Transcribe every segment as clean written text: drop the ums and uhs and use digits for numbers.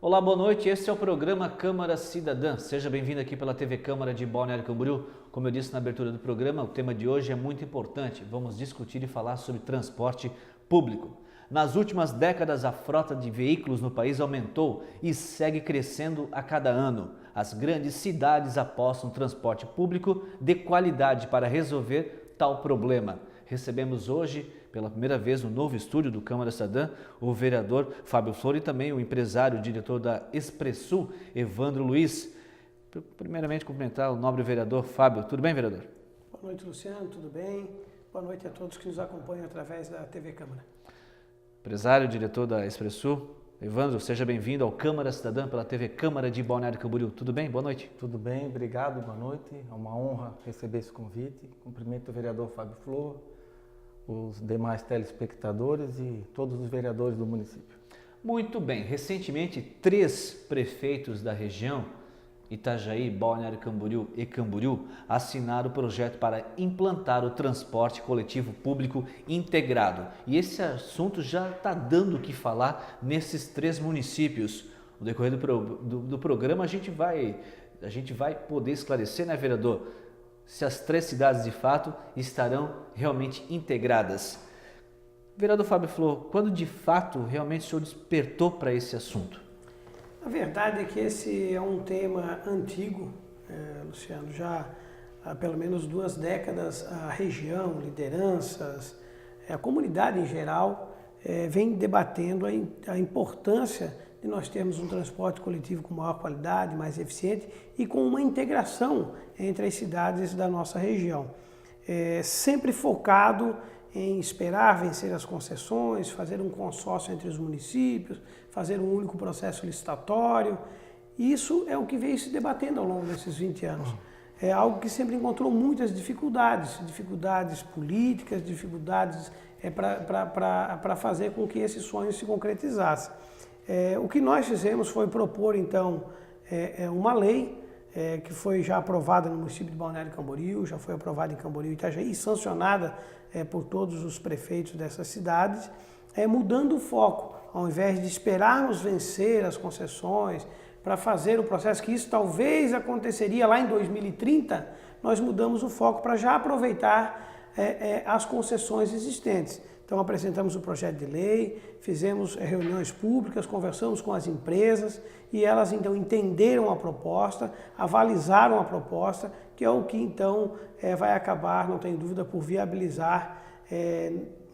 Olá, boa noite. Este é o programa Câmara Cidadã. Seja bem-vindo aqui pela TV Câmara de Balneário Camboriú. Como eu disse na abertura do programa, o tema de hoje é muito importante. Vamos discutir e falar sobre transporte público. Nas últimas décadas, a frota de veículos no país aumentou e segue crescendo a cada ano. As grandes cidades apostam no transporte público de qualidade para resolver tal problema. Recebemos hoje, pela primeira vez, no novo estúdio do Câmara Cidadã, o vereador Fábio Flor e também o empresário e diretor da Expressul, Evandro Luiz. Primeiramente, cumprimentar o nobre vereador Fábio. Tudo bem, vereador? Boa noite, Luciano. Tudo bem? Boa noite a todos que nos acompanham através da TV Câmara. Empresário e diretor da Expressul, Evandro, seja bem-vindo ao Câmara Cidadã pela TV Câmara de Balneário Camboriú. Tudo bem? Boa noite. Tudo bem, obrigado, boa noite. É uma honra receber esse convite. Cumprimento o vereador Fábio Flor, os demais telespectadores e todos os vereadores do município. Muito bem. Recentemente, 3 prefeitos da região, Itajaí, Balneário Camboriú e Camboriú, assinaram o projeto para implantar o transporte coletivo público integrado. E esse assunto já está dando o que falar nesses 3 municípios. No decorrer do programa, a gente vai poder esclarecer, né, vereador, se as 3 cidades de fato estarão realmente integradas. Vereador Fábio Flor, quando de fato realmente o senhor despertou para esse assunto? A verdade é que esse é um tema antigo, Luciano, já há pelo menos 2 décadas a região, lideranças, a comunidade em geral vem debatendo a importância de nós termos um transporte coletivo com maior qualidade, mais eficiente e com uma integração entre as cidades da nossa região. Sempre focado em esperar vencer as concessões, fazer um consórcio entre os municípios, fazer um único processo licitatório. Isso é o que veio se debatendo ao longo desses 20 anos. É algo que sempre encontrou muitas dificuldades políticas, dificuldades para fazer com que esse sonho se concretizasse. O que nós fizemos foi propor, então, uma lei que foi já aprovada no município de Balneário Camboriú, já foi aprovada em Camboriú e Itajaí, e sancionada por todos os prefeitos dessas cidades, mudando o foco. Ao invés de esperarmos vencer as concessões para fazer o processo, que isso talvez aconteceria lá em 2030, nós mudamos o foco para já aproveitar as concessões existentes. Então apresentamos o projeto de lei, fizemos reuniões públicas, conversamos com as empresas e elas então entenderam a proposta, avalizaram a proposta, que é o que então vai acabar, não tenho dúvida, por viabilizar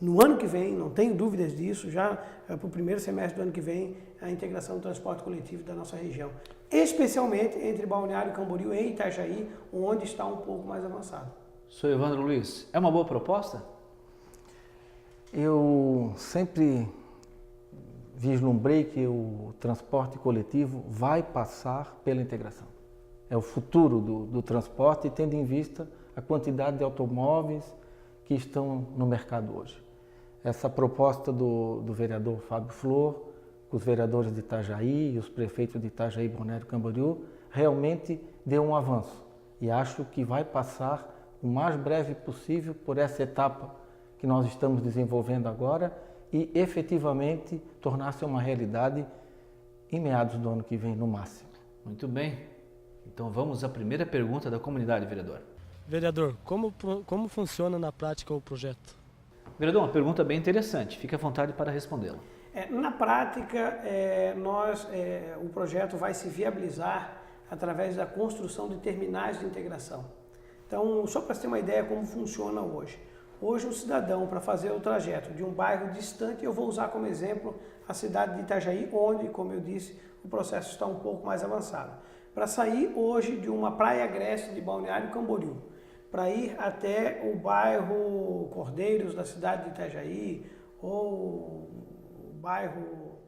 no ano que vem, não tenho dúvidas disso, já para o primeiro semestre do ano que vem, a integração do transporte coletivo da nossa região, especialmente entre Balneário Camboriú e Itajaí, onde está um pouco mais avançado. Sou Evandro Luiz, é uma boa proposta? Eu sempre vislumbrei que o transporte coletivo vai passar pela integração. É o futuro do transporte, tendo em vista a quantidade de automóveis que estão no mercado hoje. Essa proposta do vereador Fábio Flor, com os vereadores de Itajaí e os prefeitos de Itajaí e Balneário Camboriú, realmente deu um avanço. E acho que vai passar o mais breve possível por essa etapa que nós estamos desenvolvendo agora e efetivamente tornar-se uma realidade em meados do ano que vem, no máximo. Muito bem. Então vamos à primeira pergunta da comunidade, vereador. Vereador, como funciona na prática o projeto? Vereador, uma pergunta bem interessante. Fique à vontade para respondê-la. Na prática, o projeto vai se viabilizar através da construção de terminais de integração. Então, só para você ter uma ideia como funciona hoje. Hoje, um cidadão, para fazer o trajeto de um bairro distante, eu vou usar como exemplo a cidade de Itajaí, onde, como eu disse, o processo está um pouco mais avançado. Para sair hoje de uma praia agreste de Balneário Camboriú, para ir até o bairro Cordeiros da cidade de Itajaí, ou o bairro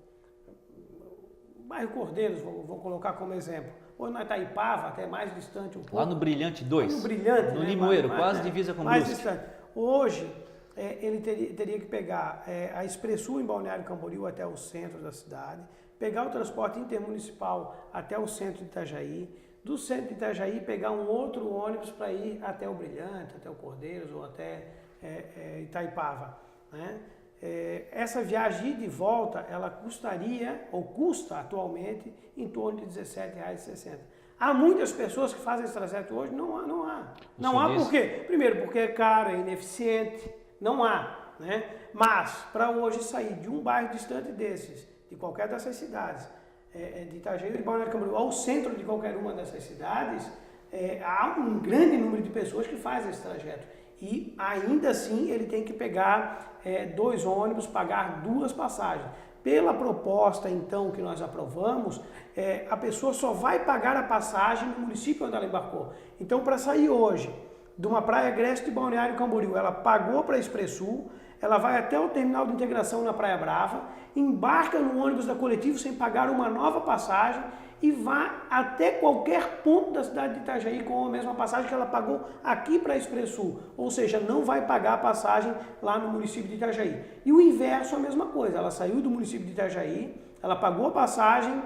Cordeiros, vou colocar como exemplo, ou na Itaipava, até mais distante um pouco. Lá no Brilhante 2, no Brilhante, no né? Limoeiro, quase divisa com mais Brusque. distante. Hoje, ele teria que pegar a Expressul em Balneário Camboriú até o centro da cidade, pegar o transporte intermunicipal até o centro de Itajaí, do centro de Itajaí pegar um outro ônibus para ir até o Brilhante, até o Cordeiros ou até Itaipava, né? essa viagem de volta, ela custaria, ou custa atualmente, em torno de R$ 17,60. Há muitas pessoas que fazem esse trajeto hoje, não há. Não há por quê? Primeiro, porque é caro, é ineficiente, não há, né? Mas, para hoje sair de um bairro distante desses, de qualquer dessas cidades, de Itajaí, de Balneário Camboriú, ao centro de qualquer uma dessas cidades, há um grande número de pessoas que fazem esse trajeto. E ainda assim ele tem que pegar 2 ônibus, pagar 2 passagens. Pela proposta então que nós aprovamos, a pessoa só vai pagar a passagem no município onde ela embarcou. Então, para sair hoje de uma praia agreste de Balneário Camboriú, ela pagou para a Expressul, ela vai até o terminal de integração na Praia Brava, embarca no ônibus da Coletivo sem pagar uma nova passagem e vai até qualquer ponto da cidade de Itajaí com a mesma passagem que ela pagou aqui para a Expressul, ou seja, não vai pagar a passagem lá no município de Itajaí. E o inverso é a mesma coisa, ela saiu do município de Itajaí, ela pagou a passagem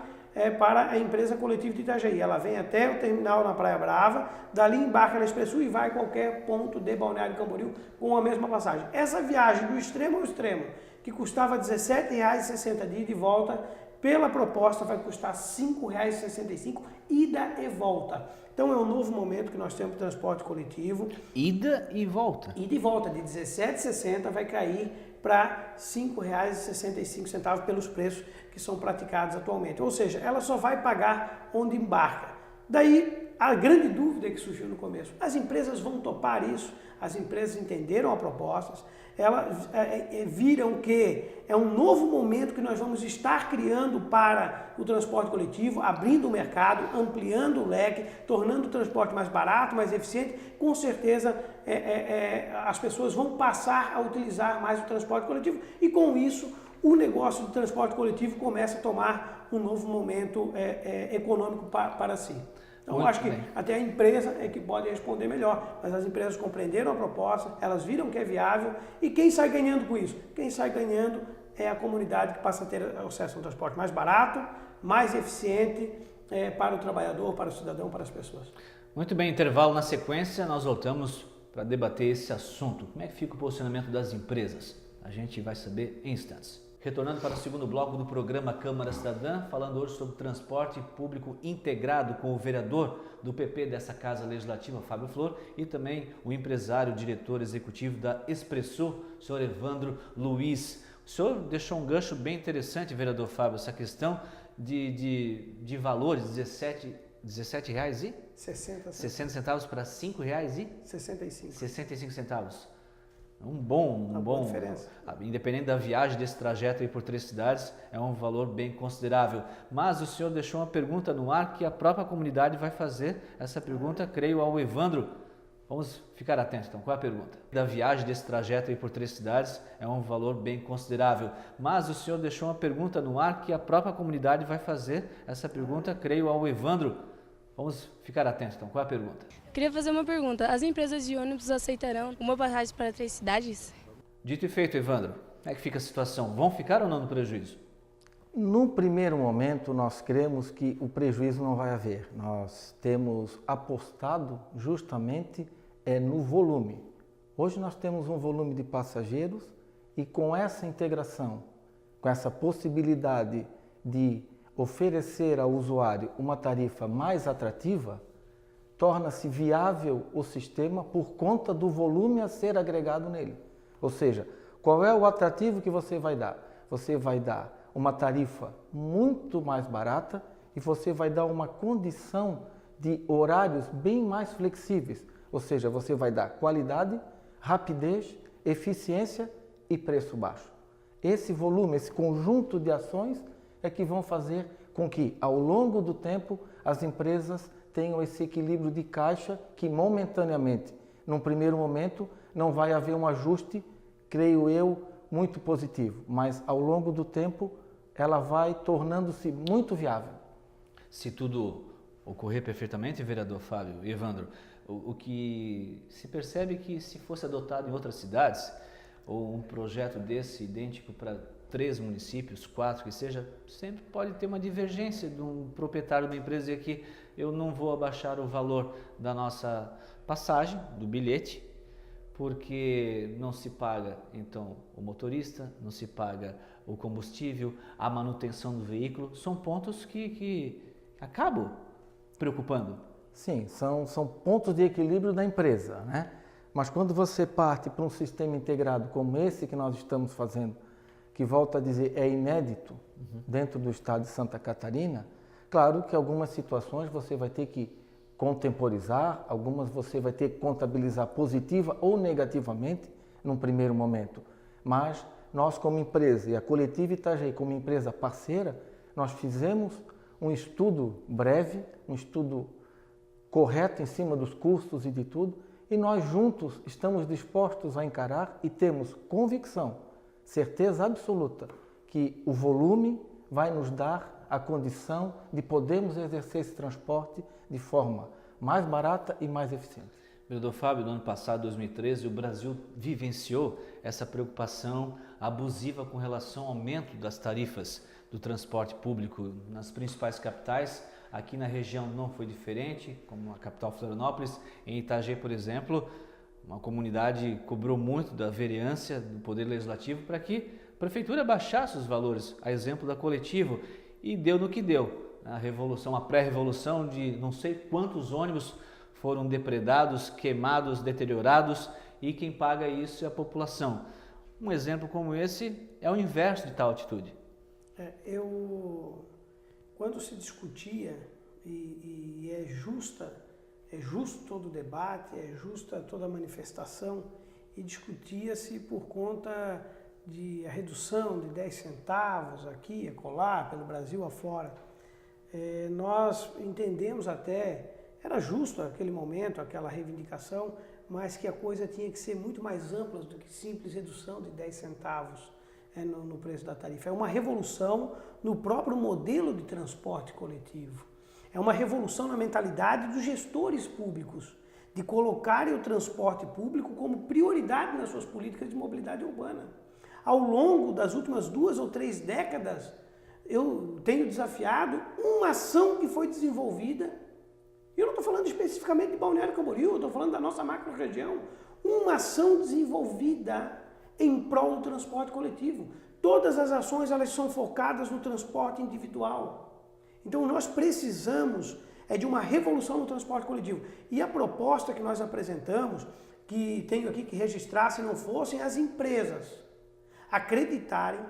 para a empresa Coletivo de Itajaí, ela vem até o terminal na Praia Brava, dali embarca na Expressul e vai a qualquer ponto de Balneário Camboriú com a mesma passagem. Essa viagem do extremo ao extremo, que custava R$ 17,60 de ida e volta, pela proposta vai custar R$ 5,65 ida e volta. Então é um novo momento que nós temos de transporte coletivo. Ida e volta? Ida e volta, de R$ 17,60 vai cair para R$ 5,65 pelos preços que são praticados atualmente. Ou seja, ela só vai pagar onde embarca. Daí a grande dúvida que surgiu no começo, as empresas vão topar isso? As empresas entenderam a proposta, elas viram que é um novo momento que nós vamos estar criando para o transporte coletivo, abrindo o mercado, ampliando o leque, tornando o transporte mais barato, mais eficiente. Com certeza as pessoas vão passar a utilizar mais o transporte coletivo e com isso o negócio do transporte coletivo começa a tomar um novo momento econômico para si. Então, eu acho que até a empresa é que pode responder melhor, mas as empresas compreenderam a proposta, elas viram que é viável e quem sai ganhando com isso? Quem sai ganhando é a comunidade que passa a ter acesso a um transporte mais barato, mais eficiente para o trabalhador, para o cidadão, para as pessoas. Muito bem, intervalo na sequência, nós voltamos para debater esse assunto. Como é que fica o posicionamento das empresas? A gente vai saber em instantes. Retornando para o segundo bloco do programa Câmara Cidadã, falando hoje sobre transporte público integrado com o vereador do PP dessa Casa Legislativa, Fábio Flor, e também o empresário, diretor executivo da Expressul, o senhor Evandro Luiz. O senhor deixou um gancho bem interessante, vereador Fábio, essa questão de valores, R$17 e 60 centavos para R$5 e 65 centavos. Um bom diferença. Independente da viagem desse trajeto aí por 3 cidades, é um valor bem considerável. Mas o senhor deixou uma pergunta no ar que a própria comunidade vai fazer. Essa pergunta, creio, ao Evandro. Vamos ficar atentos, então. Qual é a pergunta? Da viagem desse trajeto aí por 3 cidades, é um valor bem considerável. Mas o senhor deixou uma pergunta no ar que a própria comunidade vai fazer. Essa pergunta, creio, ao Evandro. Vamos ficar atentos, então. Qual é a pergunta? Queria fazer uma pergunta. As empresas de ônibus aceitarão uma passagem para 3 cidades? Dito e feito, Evandro. Como é que fica a situação? Vão ficar ou não no prejuízo? No primeiro momento, nós cremos que o prejuízo não vai haver. Nós temos apostado justamente no volume. Hoje nós temos um volume de passageiros e com essa integração, com essa possibilidade de oferecer ao usuário uma tarifa mais atrativa, torna-se viável o sistema por conta do volume a ser agregado nele. Ou seja, qual é o atrativo que você vai dar? Você vai dar uma tarifa muito mais barata e você vai dar uma condição de horários bem mais flexíveis. Ou seja, você vai dar qualidade, rapidez, eficiência e preço baixo. Esse volume, esse conjunto de ações é que vão fazer com que, ao longo do tempo, as empresas tenham esse equilíbrio de caixa que, momentaneamente, num primeiro momento, não vai haver um ajuste, creio eu, muito positivo, mas ao longo do tempo ela vai tornando-se muito viável. Se tudo ocorrer perfeitamente, vereador Fábio e Evandro, o que se percebe é que se fosse adotado em outras cidades, ou um projeto desse idêntico para 3 municípios, 4, que seja, sempre pode ter uma divergência de um proprietário de uma empresa dizer que eu não vou abaixar o valor da nossa passagem, do bilhete, porque não se paga então o motorista, não se paga o combustível, a manutenção do veículo, são pontos que acabam preocupando. Sim, são pontos de equilíbrio da empresa, né? Mas quando você parte para um sistema integrado como esse que nós estamos fazendo, que, volto a dizer, é inédito dentro do estado de Santa Catarina, claro que algumas situações você vai ter que contemporizar, algumas você vai ter que contabilizar positiva ou negativamente num primeiro momento. Mas nós, como empresa, e a Coletiva Itajaí como empresa parceira, nós fizemos um estudo breve, um estudo correto em cima dos custos e de tudo, e nós juntos estamos dispostos a encarar e temos convicção, certeza absoluta, que o volume vai nos dar a condição de podermos exercer esse transporte de forma mais barata e mais eficiente. Vereador Fábio, no ano passado, 2013, o Brasil vivenciou essa preocupação abusiva com relação ao aumento das tarifas do transporte público nas principais capitais. Aqui na região não foi diferente, como a capital Florianópolis. Em Itajaí, por exemplo, uma comunidade cobrou muito da vereança, do Poder Legislativo, para que a prefeitura baixasse os valores, a exemplo da Coletivo, e deu no que deu. A revolução, a pré-revolução de não sei quantos ônibus foram depredados, queimados, deteriorados, e quem paga isso é a população. Um exemplo como esse é o inverso de tal atitude. Quando se discutia, e é justo todo o debate, é justa toda a manifestação, e discutia-se por conta de a redução de 10 centavos aqui, acolá, pelo Brasil afora. Nós entendemos até, era justo aquele momento, aquela reivindicação, mas que a coisa tinha que ser muito mais ampla do que simples redução de 10 centavos no preço da tarifa. É uma revolução no próprio modelo de transporte coletivo. É uma revolução na mentalidade dos gestores públicos, de colocarem o transporte público como prioridade nas suas políticas de mobilidade urbana. Ao longo das últimas 2 ou 3 décadas, eu tenho desafiado uma ação que foi desenvolvida, e eu não estou falando especificamente de Balneário Camboriú, eu estou falando da nossa macro-região, uma ação desenvolvida em prol do transporte coletivo. Todas as ações elas são focadas no transporte individual. Então nós precisamos de uma revolução no transporte coletivo. E a proposta que nós apresentamos, que tenho aqui que registrar, se não fossem as empresas acreditarem,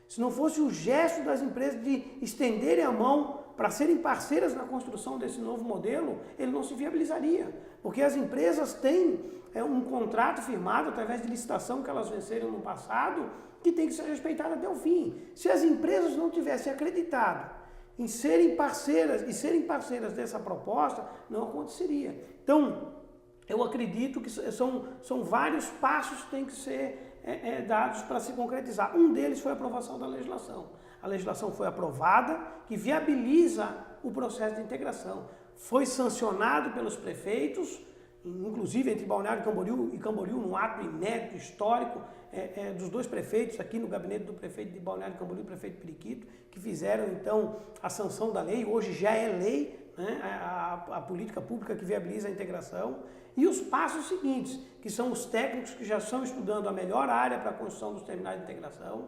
se não fosse o gesto das empresas de estenderem a mão para serem parceiras na construção desse novo modelo, ele não se viabilizaria. Porque as empresas têm um contrato firmado através de licitação que elas venceram no passado, que tem que ser respeitado até o fim. Se as empresas não tivessem acreditado em serem parceiras dessa proposta, não aconteceria. Então, eu acredito que são vários passos que têm que ser dados para se concretizar. Um deles foi a aprovação da legislação. A legislação foi aprovada, que viabiliza o processo de integração. Foi sancionado pelos prefeitos, inclusive entre Balneário e Camboriú, num ato inédito, histórico, dos 2 prefeitos, aqui no gabinete do prefeito de Balneário Camboriú e prefeito Periquito, que fizeram então a sanção da lei, hoje já é lei, né, a política pública que viabiliza a integração. E os passos seguintes, que são os técnicos que já estão estudando a melhor área para a construção dos terminais de integração,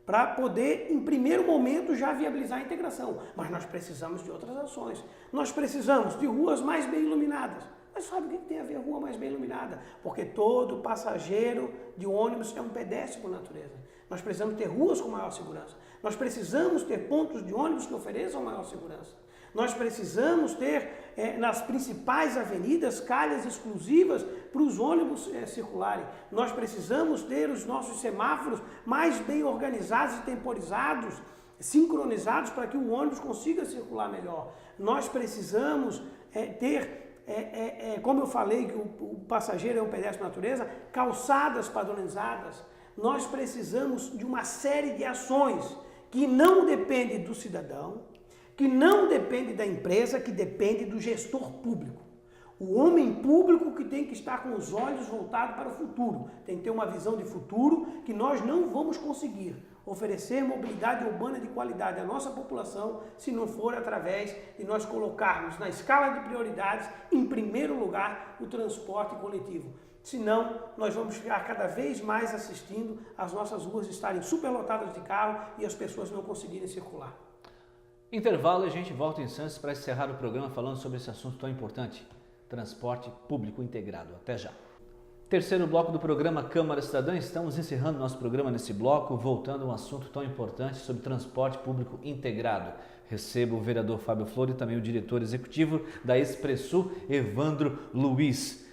para poder, em primeiro momento, já viabilizar a integração. Mas nós precisamos de outras ações. Nós precisamos de ruas mais bem iluminadas. Mas sabe o que tem a ver rua mais bem iluminada? Porque todo passageiro de ônibus é um pedestre por natureza. Nós precisamos ter ruas com maior segurança. Nós precisamos ter pontos de ônibus que ofereçam maior segurança. Nós precisamos ter nas principais avenidas calhas exclusivas para os ônibus circularem. Nós precisamos ter os nossos semáforos mais bem organizados e temporizados, sincronizados para que o ônibus consiga circular melhor. Nós precisamos ter, como eu falei, que o passageiro é um pedestre por natureza, calçadas padronizadas. Nós precisamos de uma série de ações que não dependem do cidadão, que não depende da empresa, que depende do gestor público. O homem público que tem que estar com os olhos voltados para o futuro, tem que ter uma visão de futuro que nós não vamos conseguir oferecer mobilidade urbana de qualidade à nossa população se não for através de nós colocarmos na escala de prioridades, em primeiro lugar, o transporte coletivo. Senão, nós vamos ficar cada vez mais assistindo as nossas ruas estarem superlotadas de carro e as pessoas não conseguirem circular. Intervalo e a gente volta em instantes para encerrar o programa falando sobre esse assunto tão importante, transporte público integrado. Até já. Terceiro bloco do programa Câmara Cidadã. Estamos encerrando nosso programa nesse bloco, voltando a um assunto tão importante sobre transporte público integrado. Recebo o vereador Fábio Flor e também o diretor executivo da Expressul, Evandro Luiz.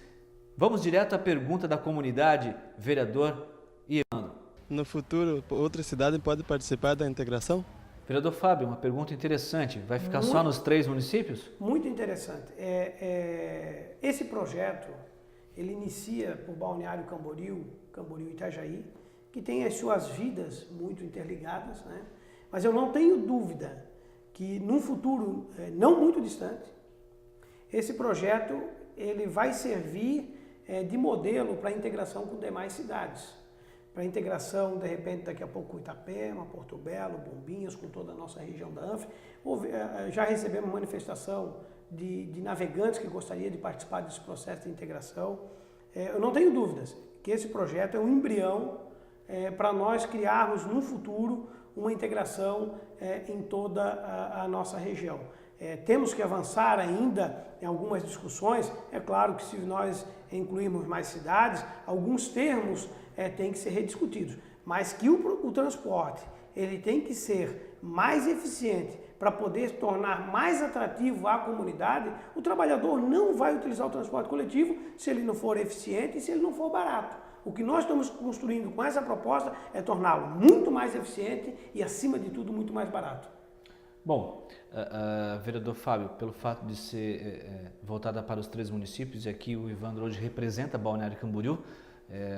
Vamos direto à pergunta da comunidade, vereador e Evandro. No futuro, outra cidade pode participar da integração? Vereador Fábio, uma pergunta interessante. Vai ficar só nos 3 municípios? Muito interessante. Esse projeto, ele inicia por Balneário Camboriú e Itajaí, que tem as suas vidas muito interligadas, né? Mas eu não tenho dúvida que num futuro não muito distante, esse projeto ele vai servir de modelo para a integração com demais cidades. Para a integração, de repente, daqui a pouco com Itapema, Porto Belo, Bombinhas, com toda a nossa região da ANF. Já recebemos manifestação de navegantes que gostariam de participar desse processo de integração. Eu não tenho dúvidas que esse projeto é um embrião para nós criarmos no futuro uma integração em toda a nossa região. Temos que avançar ainda em algumas discussões. É claro que se nós incluirmos mais cidades, alguns termos têm que ser rediscutidos, mas que o transporte ele tem que ser mais eficiente para poder tornar mais atrativo à comunidade. O trabalhador não vai utilizar o transporte coletivo se ele não for eficiente e se ele não for barato. O que nós estamos construindo com essa proposta é torná-lo muito mais eficiente e, acima de tudo, muito mais barato. Bom, vereador Fábio, pelo fato de ser voltada para os 3 municípios, e aqui o Evandro hoje representa Balneário Camboriú,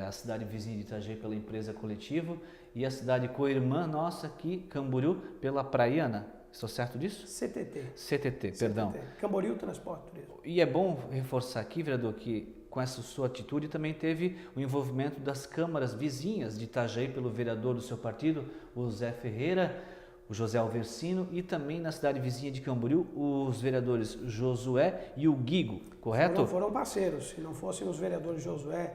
a cidade vizinha de Itajaí pela empresa Coletivo e a cidade co-irmã nossa aqui, Camboriú, pela Praiana. Estou certo disso? CTT, perdão. Camboriú Transporte Turismo. E é bom reforçar aqui, vereador, que com essa sua atitude também teve o envolvimento das câmaras vizinhas de Itajaí pelo vereador do seu partido, o Zé Ferreira, o José Alversino, e também na cidade vizinha de Camboriú, os vereadores Josué e o Guigo, correto? Foram parceiros. Se não fossem os vereadores Josué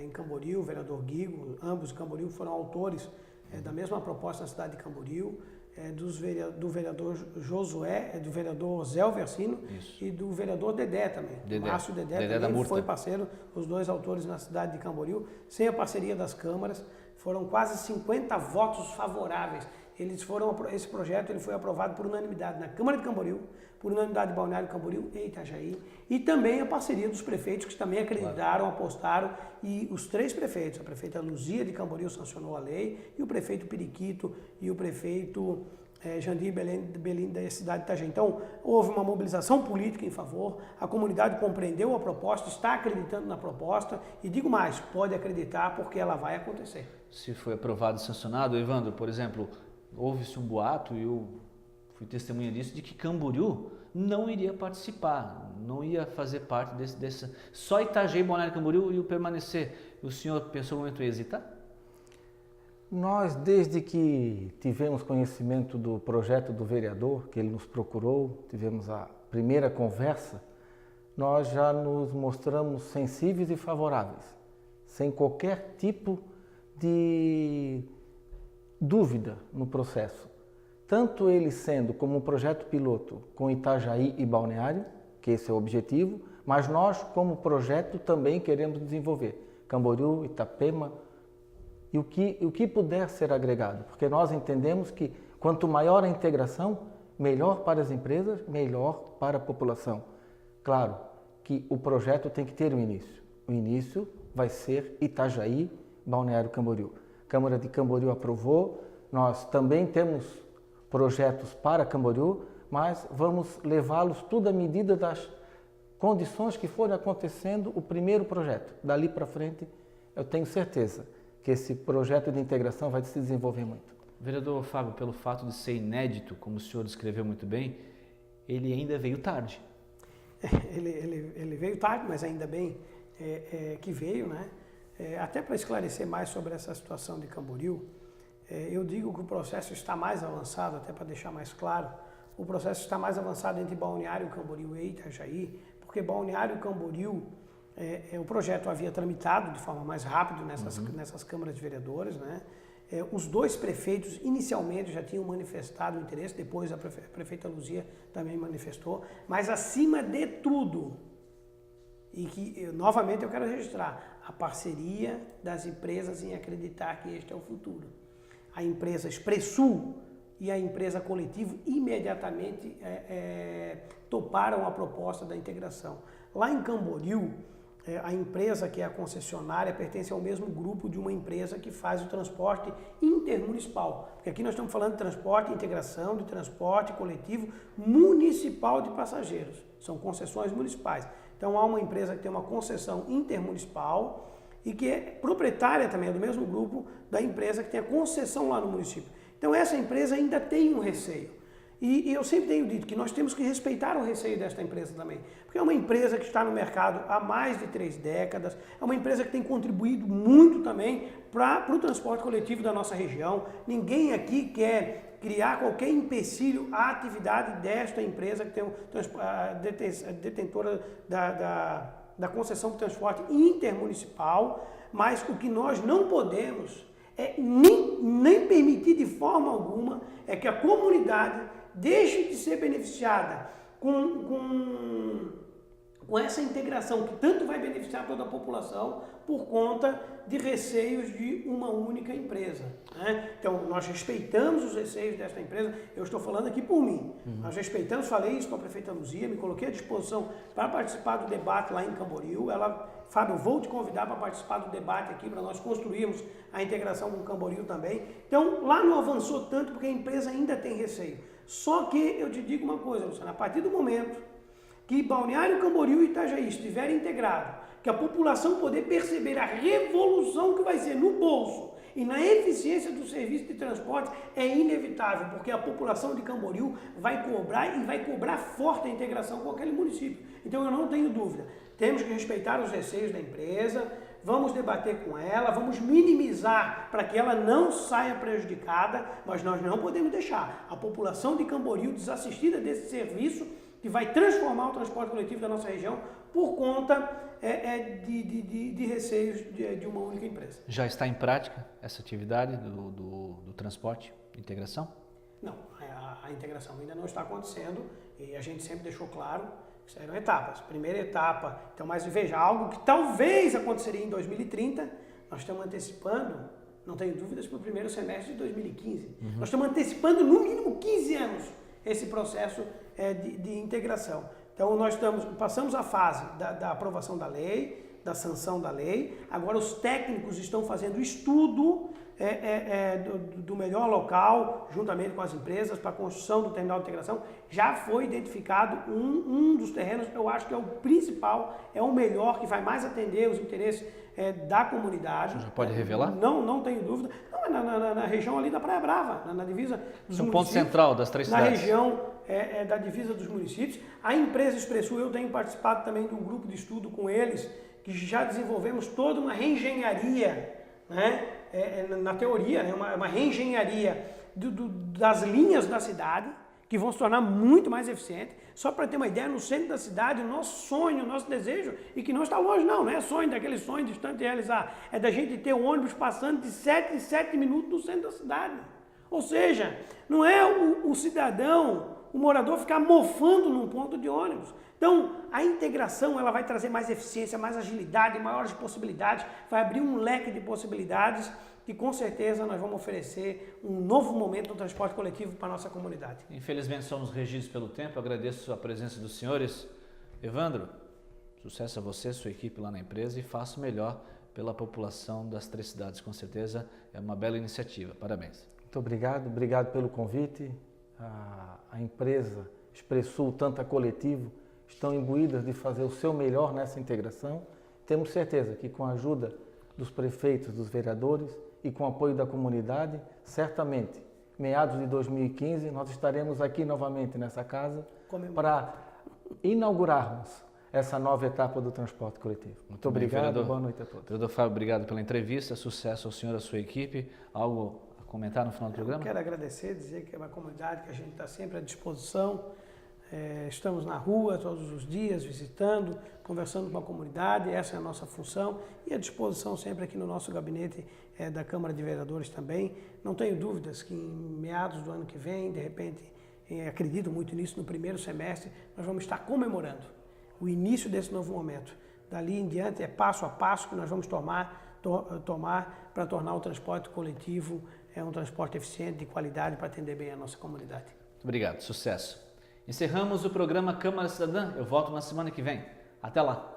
em Camboriú, o vereador Guigo, ambos em Camboriú foram autores da mesma proposta na cidade de Camboriú, do vereador Josué, do vereador Zé Alversino e do vereador Dedé também. Márcio Dedé também foi parceiro, os 2 autores na cidade de Camboriú. Sem a parceria das câmaras, foram quase 50 votos favoráveis. Esse projeto ele foi aprovado por unanimidade na Câmara de Camboriú, por unanimidade de Balneário Camboriú e Itajaí, e também a parceria dos prefeitos que também acreditaram, apostaram, e os 3 prefeitos, a prefeita Luzia de Camboriú sancionou a lei, e o prefeito Periquito e o prefeito Jandir Belim da cidade de Itajaí. Então, houve uma mobilização política em favor, a comunidade compreendeu a proposta, está acreditando na proposta, e digo mais, pode acreditar porque ela vai acontecer. Se foi aprovado e sancionado, Evandro, por exemplo, houve-se um boato, e eu fui testemunha disso, de que Camboriú não iria participar, não ia fazer parte desse só Itajaí, Balneário Camboriú ia permanecer. O senhor pensou um momento em hesitar? Nós, desde que tivemos conhecimento do projeto do vereador, que ele nos procurou, tivemos a primeira conversa, nós já nos mostramos sensíveis e favoráveis, sem qualquer tipo de dúvida no processo. Tanto ele sendo como um projeto piloto com Itajaí e Balneário, que esse é o objetivo, mas nós, como projeto, também queremos desenvolver Camboriú, Itapema e o que puder ser agregado, porque nós entendemos que quanto maior a integração, melhor para as empresas, melhor para a população. Claro que o projeto tem que ter um início. O início vai ser Itajaí, Balneário Camboriú. A Câmara de Camboriú aprovou, nós também temos projetos para Camboriú, mas vamos levá-los tudo à medida das condições que forem acontecendo o primeiro projeto. Dali para frente, eu tenho certeza que esse projeto de integração vai se desenvolver muito. Vereador Fábio, pelo fato de ser inédito, como o senhor descreveu muito bem, ele ainda veio tarde. Ele veio tarde, mas ainda bem que veio, né? Até para esclarecer mais sobre essa situação de Camboriú, eu digo que o processo está mais avançado, até para deixar mais claro, o processo está mais avançado entre Balneário Camboriú e Itajaí, porque Balneário Camboriú o projeto havia tramitado de forma mais rápida nessas câmaras de vereadores, né? Os dois prefeitos inicialmente já tinham manifestado o interesse, depois a prefeita Luzia também manifestou, mas acima de tudo, e que novamente eu quero registrar, a parceria das empresas em acreditar que este é o futuro. A empresa Expressul e a empresa Coletivo imediatamente toparam a proposta da integração. Lá em Camboriú, a empresa que é a concessionária pertence ao mesmo grupo de uma empresa que faz o transporte intermunicipal. Porque aqui nós estamos falando de transporte, integração, de transporte coletivo municipal de passageiros. São concessões municipais. Então há uma empresa que tem uma concessão intermunicipal e que é proprietária também do mesmo grupo da empresa que tem a concessão lá no município. Então essa empresa ainda tem um receio. E eu sempre tenho dito que nós temos que respeitar o receio desta empresa também, porque é uma empresa que está no mercado há mais de 3 décadas, é uma empresa que tem contribuído muito também para o transporte coletivo da nossa região. Ninguém aqui quer criar qualquer empecilho à atividade desta empresa que tem a detentora da concessão de transporte intermunicipal, mas o que nós não podemos nem permitir de forma alguma é que a comunidade deixe de ser beneficiada com essa integração que tanto vai beneficiar toda a população por conta de receios de uma única empresa, né? Então, nós respeitamos os receios desta empresa, eu estou falando aqui por mim. Nós respeitamos, falei isso com a prefeita Luzia, me coloquei à disposição para participar do debate lá em Camboriú. Fábio, vou te convidar para participar do debate aqui, para nós construirmos a integração com Camboriú também. Então, lá não avançou tanto porque a empresa ainda tem receio. Só que eu te digo uma coisa, Luciano, a partir do momento que Balneário Camboriú e Itajaí estiverem integrados, que a população poder perceber a revolução que vai ser no bolso e na eficiência do serviço de transporte, é inevitável, porque a população de Camboriú vai cobrar e vai cobrar forte a integração com aquele município. Então eu não tenho dúvida, temos que respeitar os receios da empresa, vamos debater com ela, vamos minimizar para que ela não saia prejudicada, mas nós não podemos deixar a população de Camboriú desassistida desse serviço que vai transformar o transporte coletivo da nossa região por conta de receios de uma única empresa. Já está em prática essa atividade do transporte, integração? Não, a integração ainda não está acontecendo e a gente sempre deixou claro que serão etapas. Primeira etapa, então, mas veja, algo que talvez aconteceria em 2030, nós estamos antecipando, não tenho dúvidas, para o primeiro semestre de 2015. Nós estamos antecipando no mínimo 15 anos esse processo de integração. Então, passamos a fase da aprovação da lei, da sanção da lei. Agora, os técnicos estão fazendo estudo do melhor local, juntamente com as empresas, para a construção do terminal de integração. Já foi identificado um dos terrenos, eu acho que é o principal, é o melhor, que vai mais atender os interesses da comunidade. Você já pode revelar? Não tenho dúvida. Não, é na região ali da Praia Brava, na divisa dos municípios. Um ponto central das 3 cidades. Na região da divisa dos municípios. A empresa Expressul, eu tenho participado também de um grupo de estudo com eles, que já desenvolvemos toda uma reengenharia, né? Na teoria, né? uma reengenharia das linhas da cidade, que vão se tornar muito mais eficientes. Só para ter uma ideia, no centro da cidade, o nosso sonho, o nosso desejo, e que não está longe não é sonho daquele sonho distante de realizar, é da gente ter o ônibus passando de 7 em 7 minutos no centro da cidade. Ou seja, não é o cidadão, o morador ficar mofando num ponto de ônibus. Então, a integração ela vai trazer mais eficiência, mais agilidade, maiores possibilidades, vai abrir um leque de possibilidades que com certeza nós vamos oferecer um novo momento no transporte coletivo para a nossa comunidade. Infelizmente somos regidos pelo tempo, agradeço a presença dos senhores. Evandro, sucesso a você, sua equipe lá na empresa, e faça o melhor pela população das 3 cidades, com certeza é uma bela iniciativa, parabéns. Muito obrigado pelo convite. A empresa Expressul, tanto a Coletivo, estão imbuídas de fazer o seu melhor nessa integração. Temos certeza que com a ajuda dos prefeitos, dos vereadores e com o apoio da comunidade, certamente, meados de 2015, nós estaremos aqui novamente nessa casa para inaugurarmos essa nova etapa do transporte coletivo. Muito obrigado, vereador. Boa noite a todos. Vereador Fábio, obrigado pela entrevista, sucesso ao senhor e à sua equipe. Algo a comentar no final do programa? Eu quero agradecer, dizer que é uma comunidade que a gente está sempre à disposição. Estamos na rua todos os dias, visitando, conversando com a comunidade, essa é a nossa função e à disposição sempre aqui no nosso gabinete da Câmara de Vereadores também. Não tenho dúvidas que em meados do ano que vem, de repente, acredito muito nisso, no primeiro semestre, nós vamos estar comemorando o início desse novo momento. Dali em diante é passo a passo que nós vamos tomar para tornar o transporte coletivo um transporte eficiente, de qualidade, para atender bem a nossa comunidade. Muito obrigado, sucesso. Encerramos o programa Câmara Cidadã. Eu volto na semana que vem. Até lá.